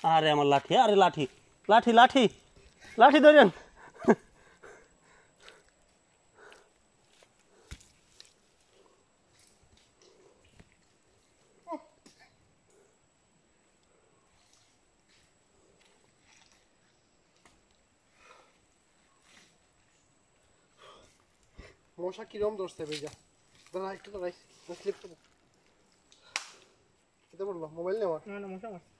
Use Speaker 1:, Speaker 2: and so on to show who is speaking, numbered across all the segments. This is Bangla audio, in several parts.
Speaker 1: আরে আমার লাঠি, আরে লাঠি লাঠি লাঠি লাঠি ধরেন।
Speaker 2: মশা কিরম ধরছে ভাইয়া? দাঁড়া একটু দাঁড়াই, স্লিপ করবো। কেটে বললো মোবাইল নেওয়া? না না, মশা মারছে।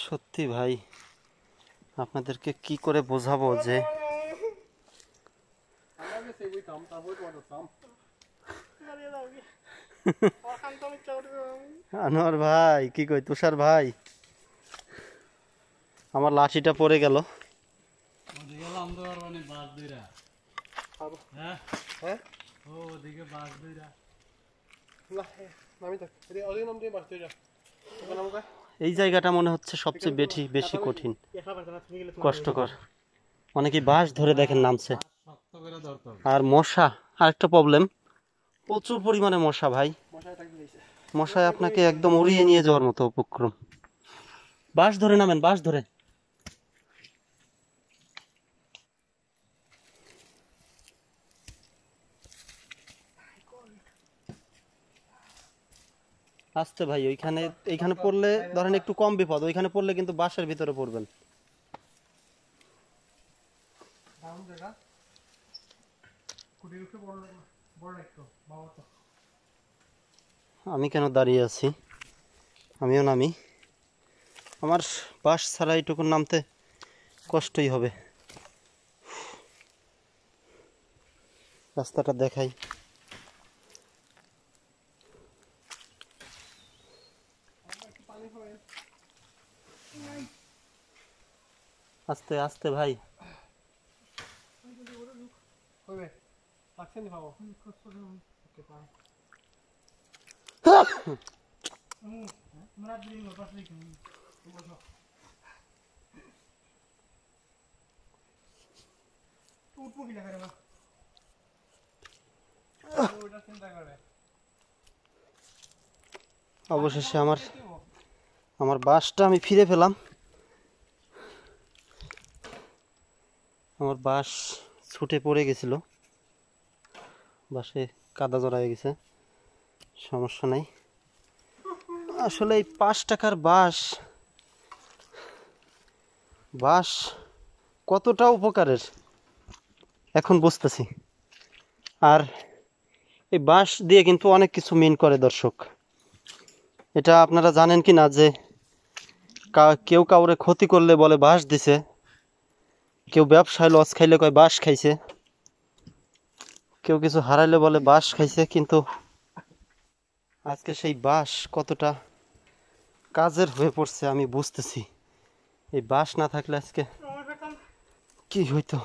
Speaker 1: সত্যি ভাই, আপনাদেরকে কি করে বোঝাবো যে আনোয়ার ভাই, কি কই তুষার ভাই, আমার লাঠিটা পড়ে গেল। এই জায়গাটা মনে হচ্ছে সবচেয়ে বেশি কঠিন, কষ্টকর। অনেকে বাঁশ ধরে দেখেন নামছে। আর মশা, আরেকটা প্রবলেম, প্রচুর পরিমাণে মশা ভাই। মশায় আপনাকে একদম উড়িয়ে নিয়ে যাওয়ার মতো উপক্রম। বাঁশ ধরে নামেন, বাঁশ ধরে। আস্তে ভাই, এইখানে পড়লে ধরেন একটু কম বিপদ, ওইখানে পড়লে কিন্তু বাঁশের ভিতরে পড়বেন। আমি কেন দাঁড়িয়ে আছি, আমিও নামি। আমার বাঁশ ছাড়া এইটুকুন নামতে কষ্টই হবে। রাস্তাটা দেখাই। আস্তে আস্তে ভাই। অবশেষে আমার বাঁশটা আমি ফিরে পেলাম। আমার বাঁশ ছুটে পড়ে গেছিল, বাঁশে কাদা জড়ায় গেছে, সমস্যা নাই। আসলে এই 5 টাকার বাঁশ কতটা উপকারের এখন বুঝতেছি। আর এই বাঁশ দিয়ে কিন্তু অনেক কিছু মিন করে দর্শক। এটা আপনারা জানেন কি না যে কেউ কাউরে ক্ষতি করলে বলে বাঁশ দিছে, কেউ ব্যবসায় লস খাইলে কয় বাঁশ খাইছে, কেউ কিছু হারাইলে বলে বাঁশ খাইছে। কিন্তু আজকে সেই বাঁশ কতটা কাজের হয়ে পড়ছে আমি বুঝতেছি। এই বাঁশ না থাকলে আজকে কি হইতো।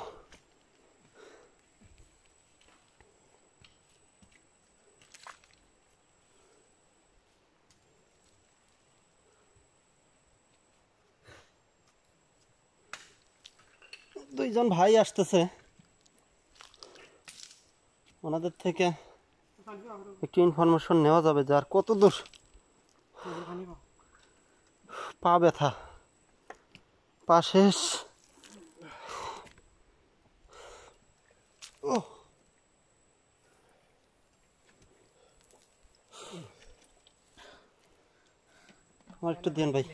Speaker 1: দুইজন ভাই আসতেছে, ওনাদের থেকে একটু ইনফরমেশন নেওয়া যাবে যে আর কত দূর। পা ব্যথা, পা শেষ। আমার একটু দেন ভাই।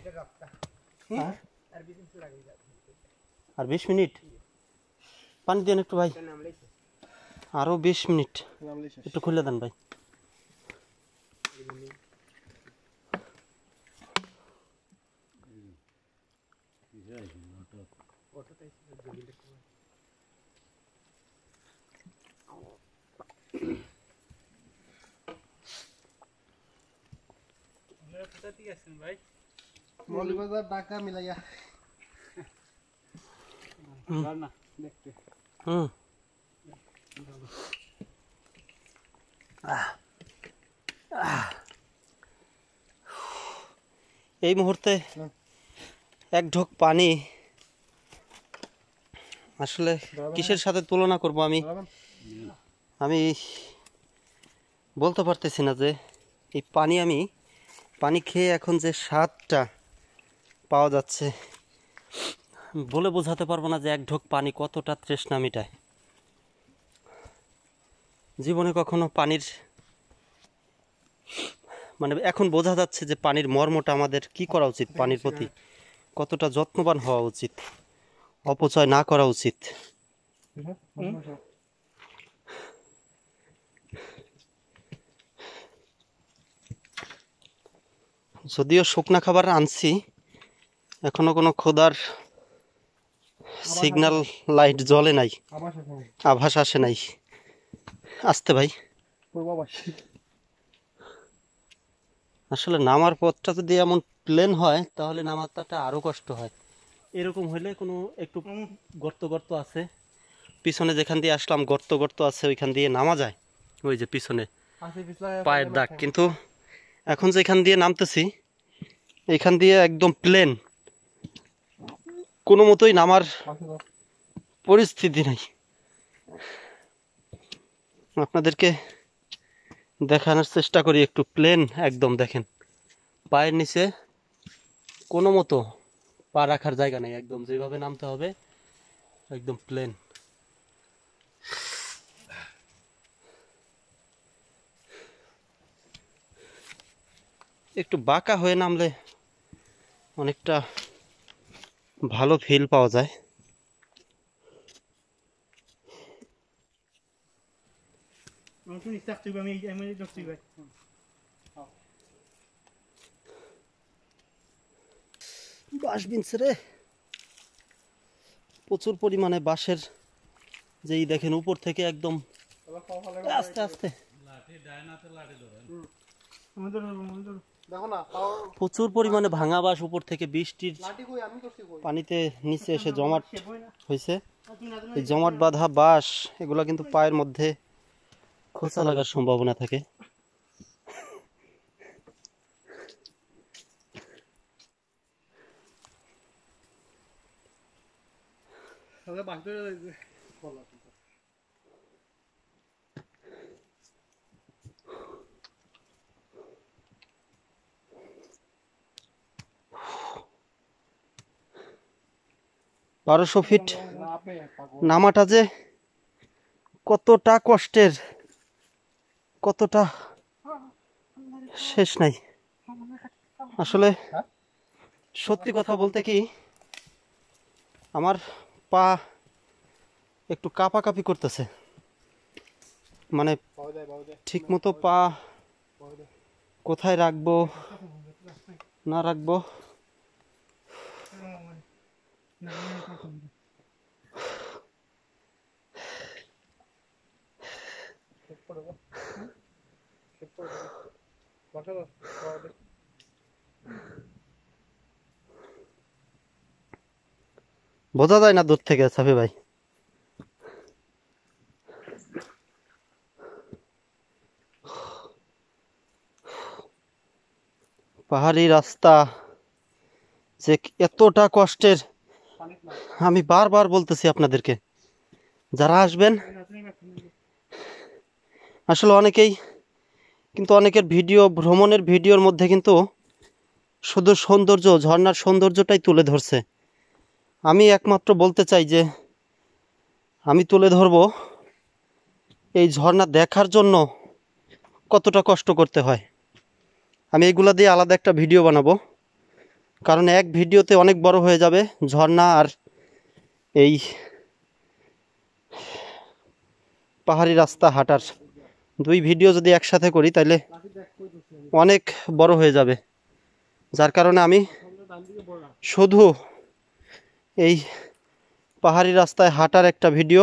Speaker 1: আর 20 মিনিট পানি দেন একটু ভাই, আরো 20 মিনিট একটু খুলে দেন ভাই।
Speaker 2: মৌলভীবাজার ঢাকা মিলাইয়া দেখতে।
Speaker 1: এই মুহূর্তে এক ঢোক পানি আসলে কিসের সাথে তুলনা করব আমি আমি বলতে পারতেছি না যে এই পানি খেয়ে এখন যে স্বাদটা পাওয়া যাচ্ছে বলে বোঝাতে পারবো না যে এক ঢোক পানি কতটা তৃষ্ণা মিটায়। জীবনে কখনো পানির মানে এখন বোঝা যাচ্ছে যে পানির মর্মটা আমাদের কি করা উচিত, পানির প্রতি কতটা যত্নবান হওয়া উচিত, অপচয় না করা উচিত। যদিও শুকনা খাবার আনছি, এখনো কোনো ক্ষুধার সিগন্যাল লাইট জ্বলে নাই, আভাস আসে নাই। আসতে ভাই, আসলে নামার পথটা যদি এমন প্লেন হয় তাহলে নামারটা আরো কষ্ট হয়। এরকম হলে কোনো একটু গর্ত গর্ত আছে, পিছনে যেখান দিয়ে আসলাম গর্ত গর্ত আছে, ওইখান দিয়ে নামা যায়, ওই যে পিছনে পায়ের দাগ। কিন্তু এখন যেখান দিয়ে নামতেছি এখান দিয়ে একদম প্লেন, কোনো মতোই নামার পরিস্থিতি নাই। আপনাদেরকে দেখানোর চেষ্টা করি একটু, প্লেন একদম দেখেন, পায়ের নিচে কোনো মতো পা রাখার জায়গা নেই, একদম যেভাবে নামতে হবে একদম প্লেন। একটু বাঁকা হয়ে নামলে অনেকটা ভালো ফিল পাওয়া যায়। বাঁশ বিনছে রে, প্রচুর পরিমাণে বাঁশের, যেই দেখেন উপর থেকে একদম আস্তে আস্তে প্রচুর পরিমাণে ভাঙা বাঁশ উপর থেকে বৃষ্টির পানিতে নিচে এসে জমাট হয়েছে। এই জমাট বাঁধা বাঁশ এগুলা কিন্তু পায়ের মধ্যে খোঁচা লাগার সম্ভাবনা থাকে। বারোশো ফিট নামাটা যে কতটা কষ্টের, কতটা শেষ নাই। আসলে সত্যি কথা বলতে কি, আমার পা একটু কাঁপাকাঁপি করতেছে, মানে ঠিক মতো পা কোথায় রাখবো না রাখবো। বোঝা যায় না দূর থেকে সাফি ভাই। পাহাড়ি রাস্তা যে এতটা কষ্টের, আমি বারবার বলতেছি আপনাদেরকে, যারা আসবেন আসলে অনেকেই কিন্তু অনেকের ভিডিও, ভ্রমণের ভিডিওর মধ্যে কিন্তু শুধু সৌন্দর্য, ঝর্ণার সৌন্দর্যটাই তুলে ধরছে। আমি একমাত্র বলতে চাই যে আমি তুলে ধরব এই ঝর্ণা দেখার জন্য কতটা কষ্ট করতে হয়। আমি এগুলা দিয়ে আলাদা একটা ভিডিও বানাবো, কারণ এক ভিডিওতে অনেক বড় হয়ে যাবে ঝর্ণা আর এই পাহাড়ি রাস্তা হাঁটার। দুই ভিডিও যদি একসাথে করি তাহলে অনেক বড় হয়ে যাবে, যার কারণে আমি শুধু এই পাহাড়ি রাস্তায় হাঁটার একটা ভিডিও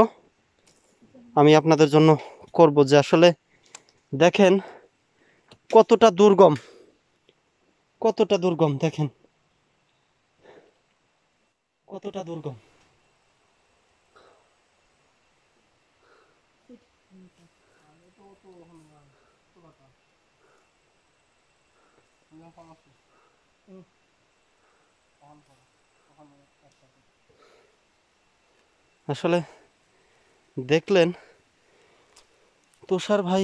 Speaker 1: আমি আপনাদের জন্য করব, যে আসলে দেখেন কতটা দুর্গম, কতটা দুর্গম, দেখেন কতটা দুর্গম। আসলে দেখলেন তুষার ভাই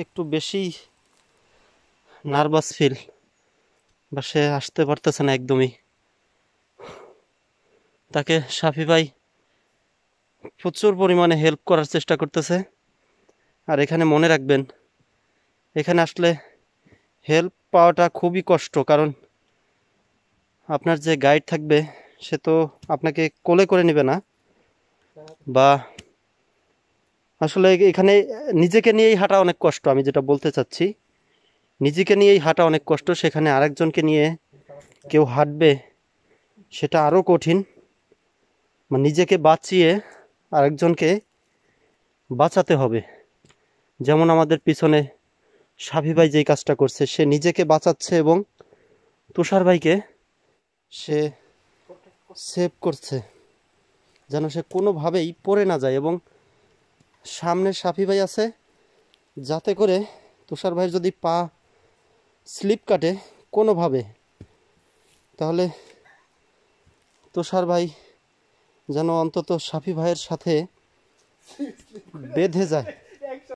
Speaker 1: একটু বেশি নার্ভাস ফিল, বা সে আসতে পারতেছে না একদমই। তাকে সাফি ভাই প্রচুর পরিমাণে হেল্প করার চেষ্টা করতেছে। আর এখানে মনে রাখবেন, এখানে আসলে হেল্প পাওয়াটা খুবই কষ্ট, কারণ আপনার যে গাইড থাকবে সে তো আপনাকে কোলে করে নেবে না, বা আসলে এখানে নিজেকে নিয়েই হাঁটা অনেক কষ্ট। আমি যেটা বলতে চাচ্ছি, নিজেকে নিয়েই হাঁটা অনেক কষ্ট, সেখানে আরেকজনকে নিয়ে কেউ হাঁটবে সেটা আরও কঠিন। মানে নিজেকে বাঁচিয়ে আরেকজনকে বাঁচাতে হবে। যেমন আমাদের পিছনে সাফি ভাই যেই কাজটা করছে, সে নিজেকে বাঁচাচ্ছে এবং তুষার ভাইকে সে সেভ করছে, যেন সে কোনোভাবেই পড়ে না যায়। এবং সামনে সাফি ভাই আছে, যাতে করে তুষার ভাইয়ের যদি পা স্লিপ কাটে কোনোভাবে, তাহলে তুষার ভাই যেন অন্তত সাফি ভাইয়ের সাথে বেঁধে যায়।